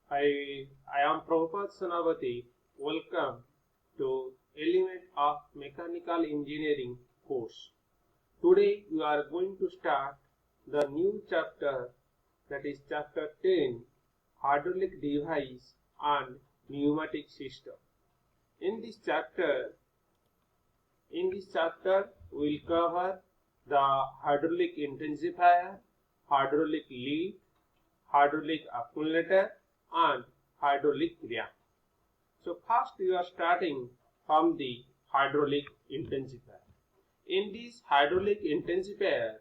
I am Prabhupada Sanavati. Welcome to Element of Mechanical Engineering course. Today we are going to start the new chapter, that is chapter 10, Hydraulic Device and Pneumatic System. In this chapter we will cover the hydraulic intensifier, hydraulic lead, hydraulic accumulator and hydraulic ram. So first we are starting from the hydraulic intensifier. In this hydraulic intensifier,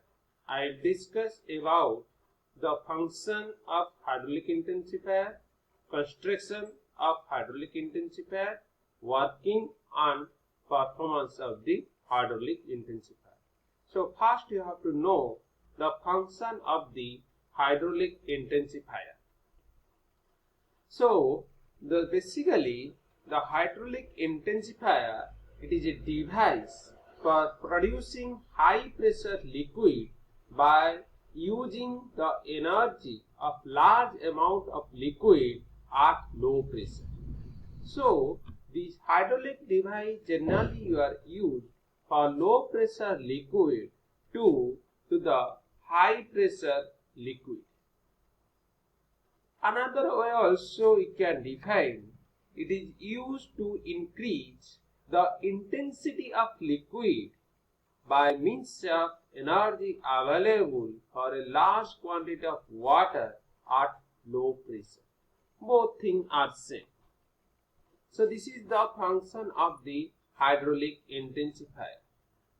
I discuss about the function of hydraulic intensifier, construction of hydraulic intensifier, working and performance of the hydraulic intensifier. So first you have to know the function of the hydraulic intensifier. So basically the hydraulic intensifier, it is a device for producing high pressure liquid by using the energy of large amount of liquid at low pressure. So this hydraulic device generally are used for low pressure liquid to the high pressure liquid. Another way also we can define, it is used to increase the intensity of liquid by means of energy available for a large quantity of water at low pressure. Both things are same. So this is the function of the hydraulic intensifier.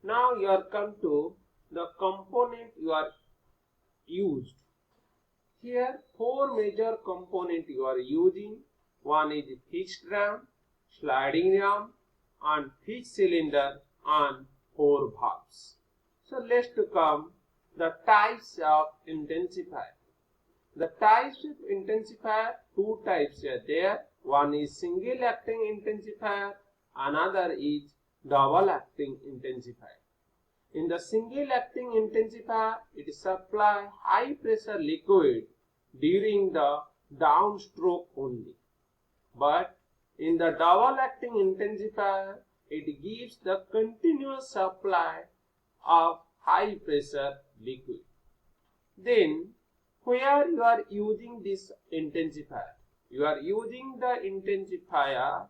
Now you are come to the component you are used. Here four major components you are using. One is fixed ram, sliding ram and fixed cylinder and four valves. So let's come the types of intensifier. The types of intensifier, two types are there. One is single acting intensifier, another is double acting intensifier. In the single acting intensifier, it supplies high pressure liquid during the downstroke only. But in the double acting intensifier, it gives the continuous supply of high pressure liquid. Then where you are using this intensifier? You are using the intensifier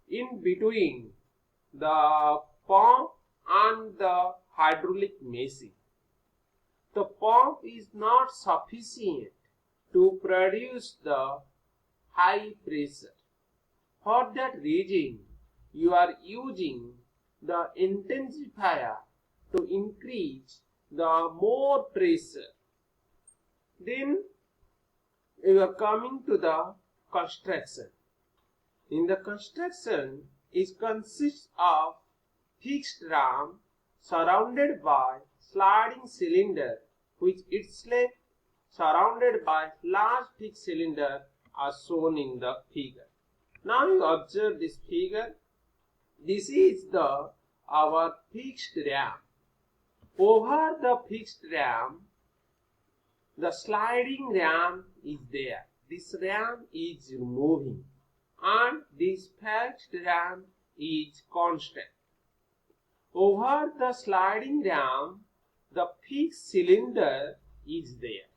in between the pump and the hydraulic machine. The pump is not sufficient to produce the high pressure. For that reason, you are using the intensifier to increase the more pressure. Then you are coming to the construction. In the construction, it consists of fixed ram surrounded by sliding cylinder, which itself surrounded by large fixed cylinder as shown in the figure. Now you observe this figure. This is our fixed ram. Over the fixed ram, the sliding ram is there. This ram is moving and this fixed ram is constant. Over the sliding ram, the fixed cylinder is there.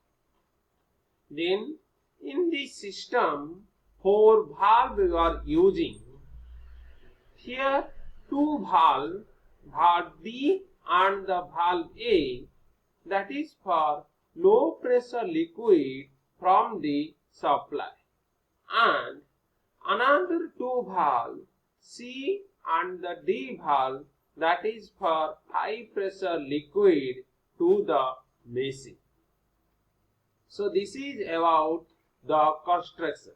Then in this system, four valves we are using. Here two valves, valve D and the valve A, that is for low pressure liquid from the supply, and another two valve C and the D valve, that is for high pressure liquid to the machine. So this is about the construction.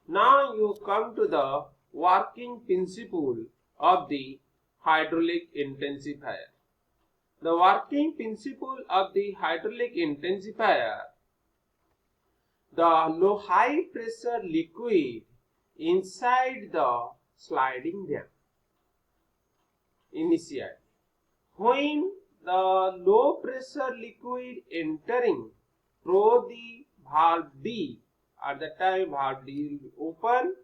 Now you come to the working principle of the hydraulic intensifier. The working principle of the hydraulic intensifier, the low high pressure liquid inside the sliding ram. Initially, when the low pressure liquid entering through the valve D at the time valve D will be open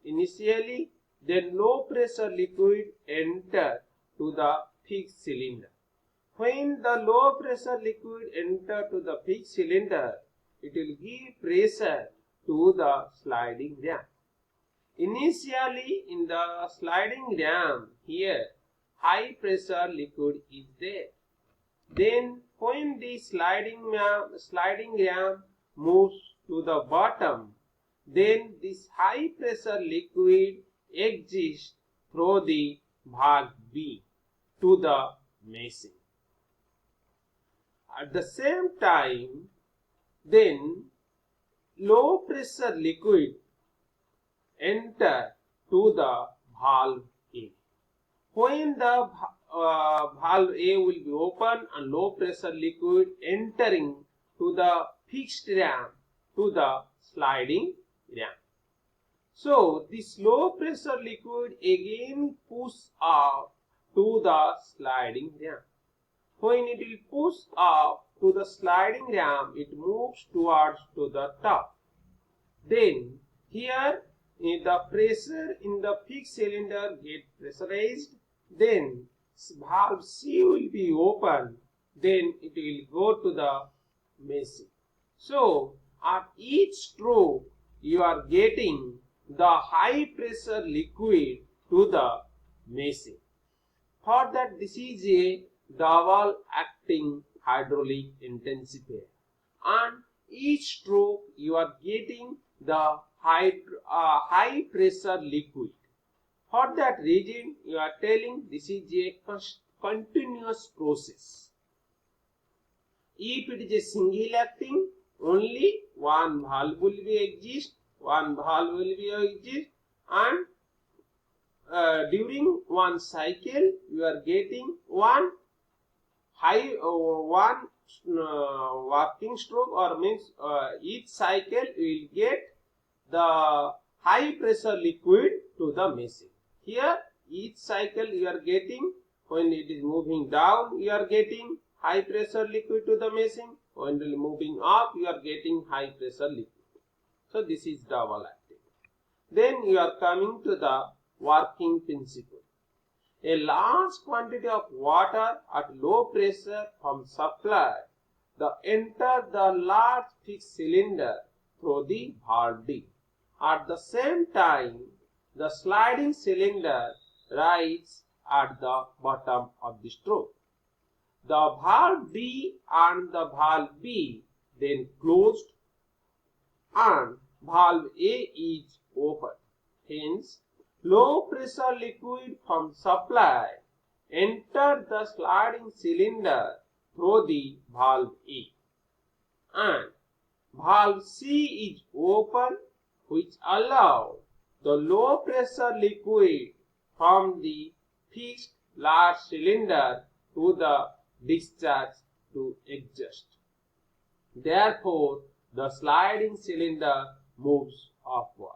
initially, then low pressure liquid enter to the fixed cylinder. When the low pressure liquid enter to the fixed cylinder, it will give pressure to the sliding ram. Initially in the sliding ram, here high pressure liquid is there. Then when the sliding ram moves to the bottom, then this high pressure liquid exists through the valve B to the machine. At the same time, then low pressure liquid enter to the valve A. When the valve A will be open and low pressure liquid entering to the fixed ram to the sliding ram. So this low pressure liquid again pushes up to the sliding ram. When it will push up to the sliding ram, it moves towards to the top. Then here the pressure in the fixed cylinder get pressurized. Then valve C will be open. Then it will go to the machine. So at each stroke you are getting the high pressure liquid to the machine. For that, this is a double acting hydraulic intensifier, and each stroke you are getting the high pressure liquid. For that reason, you are telling this is a continuous process. If it is a single acting, only one valve will be exist, and during one cycle you are getting one working stroke, or means each cycle you will get the high pressure liquid to the machine. Here each cycle you are getting, when it is moving down you are getting high pressure liquid to the machine, when it is moving up you are getting high pressure liquid. So this is double acting. Then you are coming to the working principle. A large quantity of water at low pressure from supply enter the large fixed cylinder through the valve D. At the same time, the sliding cylinder rises at the bottom of the stroke. The valve D and the valve B then closed and valve A is open. Hence, low pressure liquid from supply enter the sliding cylinder through the valve A, and valve C is open, which allow the low pressure liquid from the fixed large cylinder to the discharge to exhaust. Therefore, the sliding cylinder moves upward.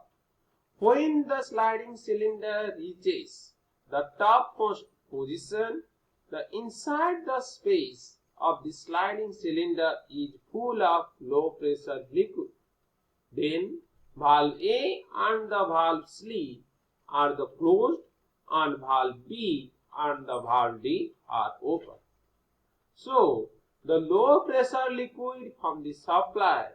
When the sliding cylinder reaches the top position, the inside the space of the sliding cylinder is full of low pressure liquid. Then valve A and the valve C are closed, and valve B and the valve D are open. So the low pressure liquid from the supply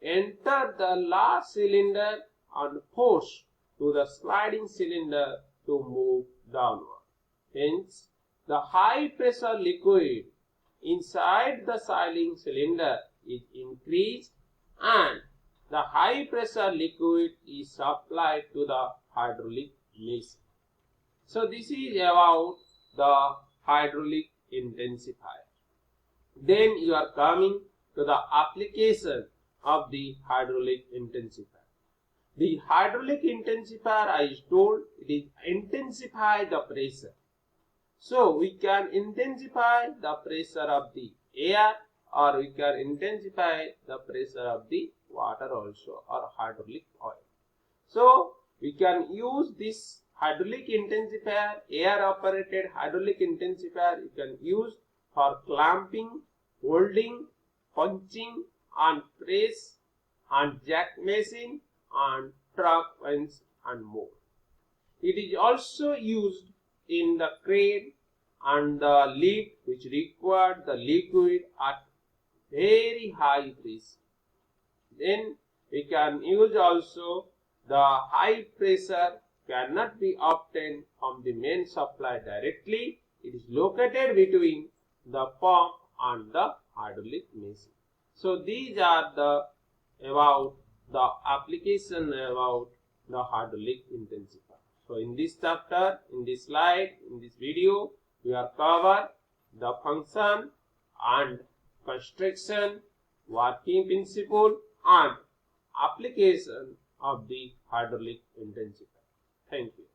enter the large cylinder and force to the sliding cylinder to move downward. Hence, the high pressure liquid inside the sliding cylinder is increased, and the high pressure liquid is supplied to the hydraulic machine. So this is about the hydraulic intensifier. Then you are coming to the application of the hydraulic intensifier. The hydraulic intensifier, I told, it is intensify the pressure. So we can intensify the pressure of the air, or we can intensify the pressure of the water also, or hydraulic oil. So we can use this hydraulic intensifier, air operated hydraulic intensifier, you can use for clamping, holding, punching and press and jack machine and truck vans and more. It is also used in the crane and the lift which require the liquid at very high pressure. Then we can use also the high pressure cannot be obtained from the main supply directly. It is located between the pump and the hydraulic machine. So these are the about the application about the hydraulic intensifier. So in this chapter, in this slide, in this video, we are covered the function and construction, working principle and application of the hydraulic intensifier. Thank you.